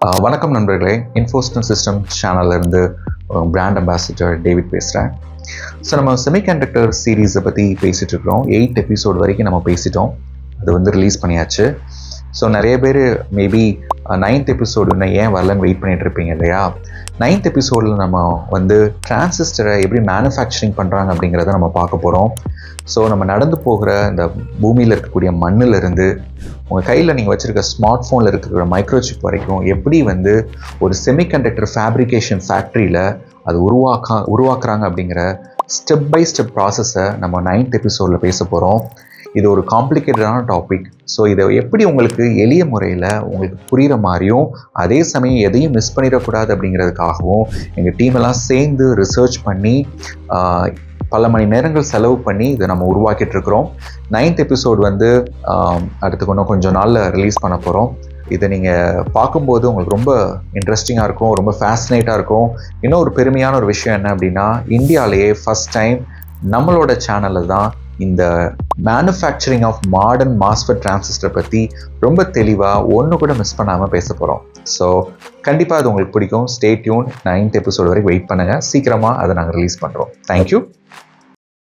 வணக்கம் நண்பர்களே, இன்ஃபோஸ்டன் system சேனல்லேருந்து brand ambassador David பேசுகிறேன். ஸோ நம்ம செமிகண்டக்டர் சீரீஸை பற்றி பேசிகிட்டு இருக்கிறோம். 8 எபிசோடு வரைக்கும் நம்ம பேசிட்டோம். அது ரிலீஸ் பண்ணியாச்சு. ஸோ நிறைய பேர் மேபி 9th எபிசோடு இன்னும் ஏன் வரலன்னு வெயிட் பண்ணிகிட்டு இருப்பீங்க இல்லையா? 9th எபிசோடில் நம்ம டிரான்சிஸ்டரை எப்படி மேனுஃபேக்சரிங் பண்ணுறாங்க அப்படிங்கிறத நம்ம பார்க்க போகிறோம். ஸோ நம்ம நடந்து போகிற இந்த பூமியில் இருக்கக்கூடிய மண்ணிலிருந்து உங்கள் கையில் நீங்கள் வச்சுருக்க ஸ்மார்ட் ஃபோனில் இருக்கிற மைக்ரோசிப் வரைக்கும் எப்படி ஒரு செமிகண்டக்டர் ஃபேப்ரிகேஷன் ஃபேக்ட்ரியில் அது உருவாக்குறாங்க அப்படிங்கிற ஸ்டெப் பை ஸ்டெப் ப்ராசஸை நம்ம 9th எபிசோடில் பேச போகிறோம். இது ஒரு காம்ப்ளிகேட்டடான டாபிக். ஸோ இதை எப்படி உங்களுக்கு எளிய முறையில் உங்களுக்கு புரிகிற மாதிரியும் அதே சமயம் எதையும் மிஸ் பண்ணிடக்கூடாது அப்படிங்கிறதுக்காகவும் எங்கள் டீமெல்லாம் சேர்ந்து ரிசர்ச் பண்ணி பல மணி நேரங்கள் செலவு பண்ணி இதை நம்ம உருவாக்கிட்டு இருக்கிறோம். 9th எபிசோடு அடுத்து கொஞ்சம் நாளில் ரிலீஸ் பண்ண போகிறோம். இதை நீங்கள் பார்க்கும்போது உங்களுக்கு ரொம்ப இன்ட்ரெஸ்டிங்காக இருக்கும், ரொம்ப ஃபேசினேட்டாக இருக்கும். இன்னும் ஒரு பெருமையான ஒரு விஷயம் என்ன அப்படின்னா, இந்தியாவிலேயே ஃபஸ்ட் டைம் நம்மளோட சேனலில் தான் இந்த manufacturing of modern MOSFET transistor பற்றி ரொம்ப தெளிவாக ஒன்று கூட மிஸ் பண்ணாமல் பேச போகிறோம். ஸோ கண்டிப்பாக அது உங்களுக்கு பிடிக்கும். Stay tune. 9th எபிசோடு வரைக்கும் வெயிட் பண்ணுங்கள். சீக்கிரமாக அதை நாங்கள் ரிலீஸ் பண்ணுறோம். தேங்க்யூ.